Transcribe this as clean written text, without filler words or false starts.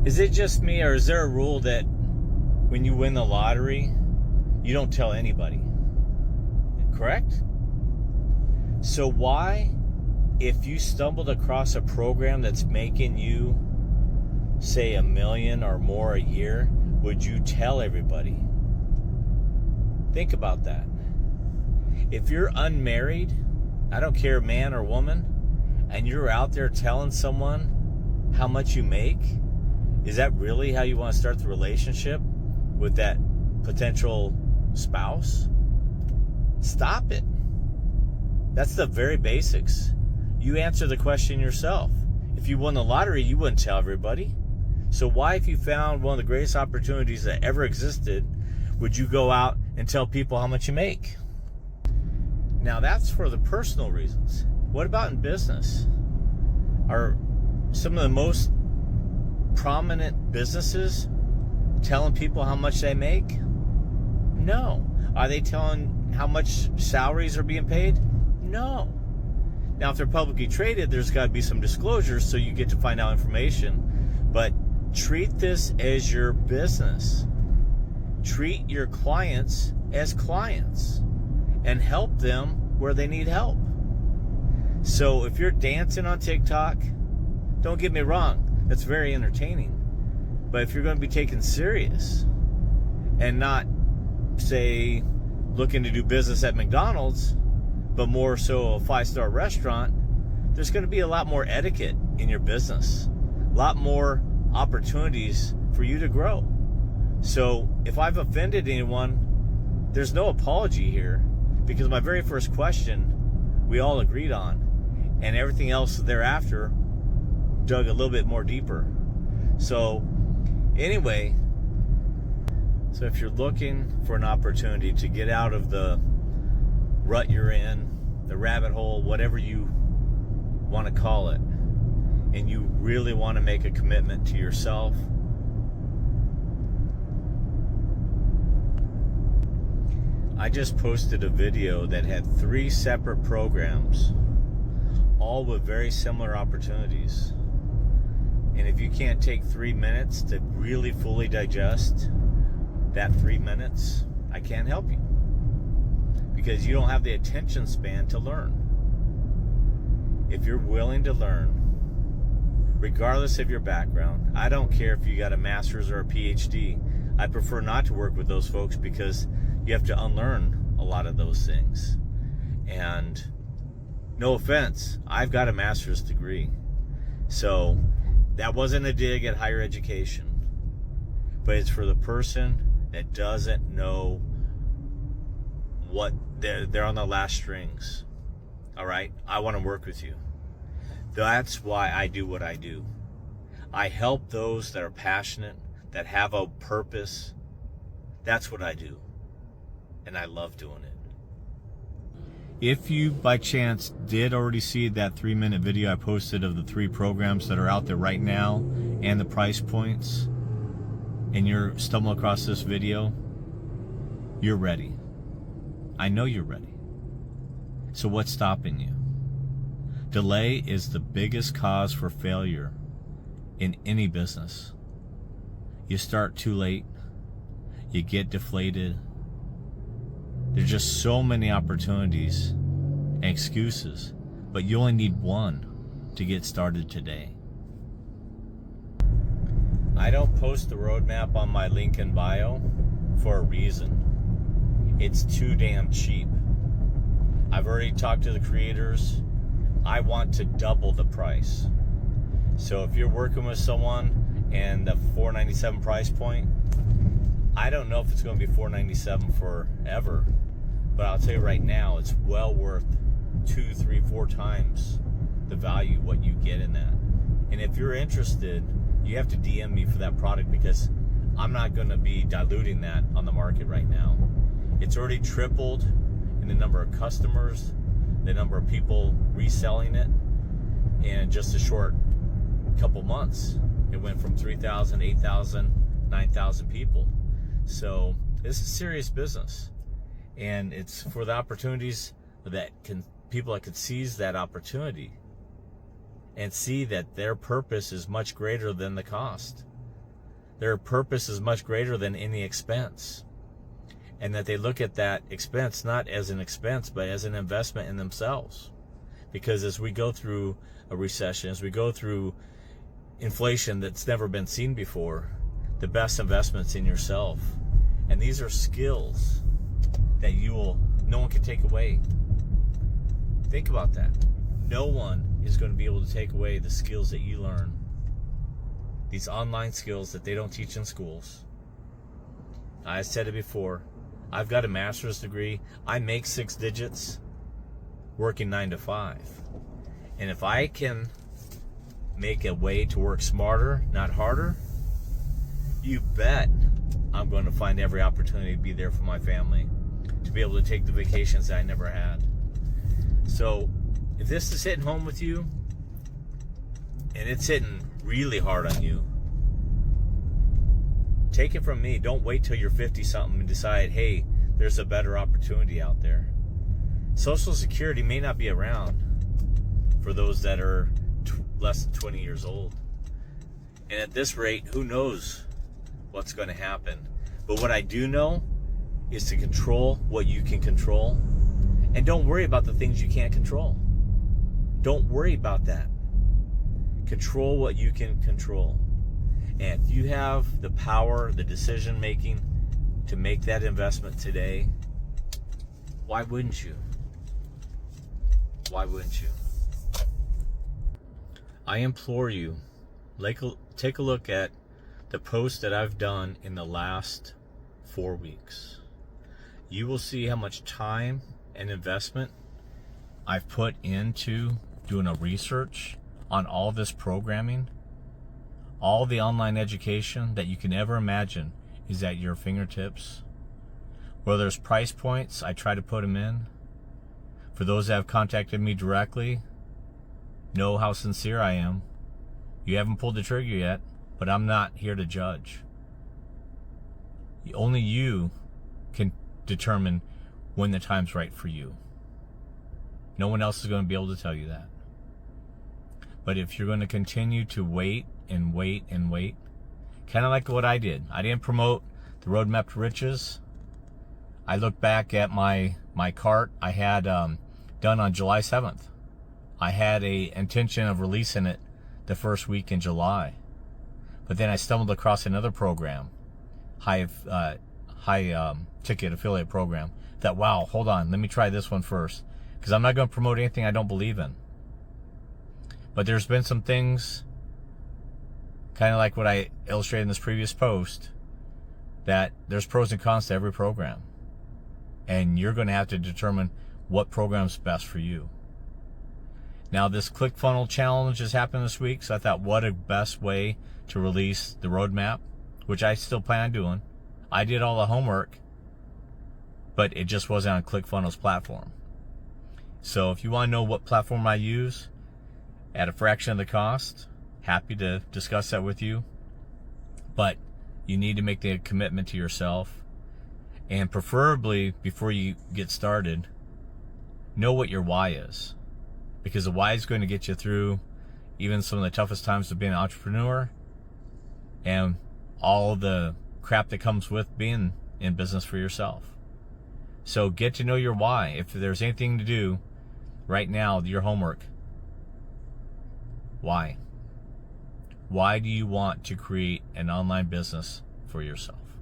Is it just me, or is there a rule that when you win the lottery, you don't tell anybody? Correct? So why, if you stumbled across a program that's making you, say, $1 million or more a year, would you tell everybody? Think about that. If you're unmarried, I don't care, man or woman, and you're out there telling someone how much you make, is that really how you want to start the relationship with that potential spouse? Stop it. That's the very basics. You answer the question yourself. If you won the lottery, you wouldn't tell everybody. So why, if you found one of the greatest opportunities that ever existed, would you go out and tell people how much you make? Now that's for the personal reasons. What about in business? Are some of the most prominent businesses telling people how much they make? No. Are they telling how much salaries are being paid? No. Now, if they're publicly traded, there's got to be some disclosures so you get to find out information. But treat this as your business. Treat your clients as clients and help them where they need help. So if you're dancing on TikTok, don't get me wrong, that's very entertaining. But if you're going to be taken serious and not, say, looking to do business at McDonald's, but more so a 5-star restaurant, there's going to be a lot more etiquette in your business, a lot more opportunities for you to grow. So if I've offended anyone, there's no apology here, because my very first question we all agreed on, and everything else thereafter dug a little bit more deeper. So anyway, so if you're looking for an opportunity to get out of the rut you're in, the rabbit hole, whatever you want to call it, and you really want to make a commitment to yourself, I just posted a video that had 3 separate programs, all with very similar opportunities. And if you can't take 3 minutes to really fully digest that 3 minutes, I can't help you, because you don't have the attention span to learn. If you're willing to learn, regardless of your background, I don't care if you got a master's or a PhD. I prefer not to work with those folks, because you have to unlearn a lot of those things. And no offense, I've got a master's degree. So that wasn't a dig at higher education, but it's for the person that doesn't know what they're on the last strings. All right, I want to work with you. That's why I do what I do. I help those that are passionate, that have a purpose. That's what I do, and I love doing it. If you by chance did already see that 3-minute video I posted of the 3 programs that are out there right now and the price points, and you're stumbling across this video, you're ready. I know you're ready. So what's stopping you? Delay is the biggest cause for failure in any business. You start too late, you get deflated. There's just so many opportunities and excuses, but you only need one to get started today. I don't post the roadmap on my link in bio for a reason. It's too damn cheap. I've already talked to the creators. I want to double the price. So if you're working with someone and the $4.97 price point, I don't know if it's going to be $4.97 forever, but I'll tell you right now, it's well worth 2, 3, 4 times the value, what you get in that. And if you're interested, you have to DM me for that product, because I'm not going to be diluting that on the market right now. It's already tripled in the number of customers, the number of people reselling it in just a short couple months. It went from 3,000, 8,000, 9,000 people. So this is serious business, and it's for the opportunities that people that could seize that opportunity and see that their purpose is much greater than the cost. their purpose is much greater than any expense. And that they look at that expense not as an expense, but as an investment in themselves. Because as we go through a recession, as we go through inflation that's never been seen before, the best investment's in yourself. And these are skills that no one can take away. Think about that. No one is going to be able to take away the skills that you learn. These online skills that they don't teach in schools. I said it before. I've got a master's degree. I make 6 digits working 9 to 5. And if I can make a way to work smarter, not harder, you bet I'm going to find every opportunity to be there for my family, to be able to take the vacations that I never had. So if this is hitting home with you, and it's hitting really hard on you, take it from me. Don't wait till you're 50-something and decide, hey, there's a better opportunity out there. Social Security may not be around for those that are less than 20 years old. And at this rate, who knows what's going to happen. But what I do know is to control what you can control. And don't worry about the things you can't control. Don't worry about that. Control what you can control. And if you have the power, the decision making to make that investment today, why wouldn't you? Why wouldn't you? I implore you, take a look at the posts that I've done in the last 4 weeks. You will see how much time and investment I've put into doing a research on all this programming. All the online education that you can ever imagine is at your fingertips. Where there's price points, I try to put them in. For those that have contacted me directly, know how sincere I am. You haven't pulled the trigger yet, but I'm not here to judge. Only you can determine when the time's right for you. No one else is going to be able to tell you that. But if you're going to continue to wait and wait and wait, kind of like what I did. I didn't promote the Roadmap to Riches. I look back at my cart I had done on July 7th. I had a intention of releasing it the first week in July. But then I stumbled across another program, high ticket affiliate program. That, wow, hold on, let me try this one first. Because I'm not going to promote anything I don't believe in. But there's been some things, kind of like what I illustrated in this previous post, that there's pros and cons to every program. And you're going to have to determine what program's best for you. Now, this ClickFunnels challenge has happened this week, so I thought, what a best way to release the roadmap, which I still plan on doing. I did all the homework, but it just wasn't on ClickFunnels platform. So if you want to know what platform I use at a fraction of the cost, happy to discuss that with you. But you need to make the commitment to yourself, and preferably before you get started, know what your why is, because the why is going to get you through even some of the toughest times of being an entrepreneur and all the crap that comes with being in business for yourself. So get to know your why. If there's anything to do right now, your homework, why? Why do you want to create an online business for yourself?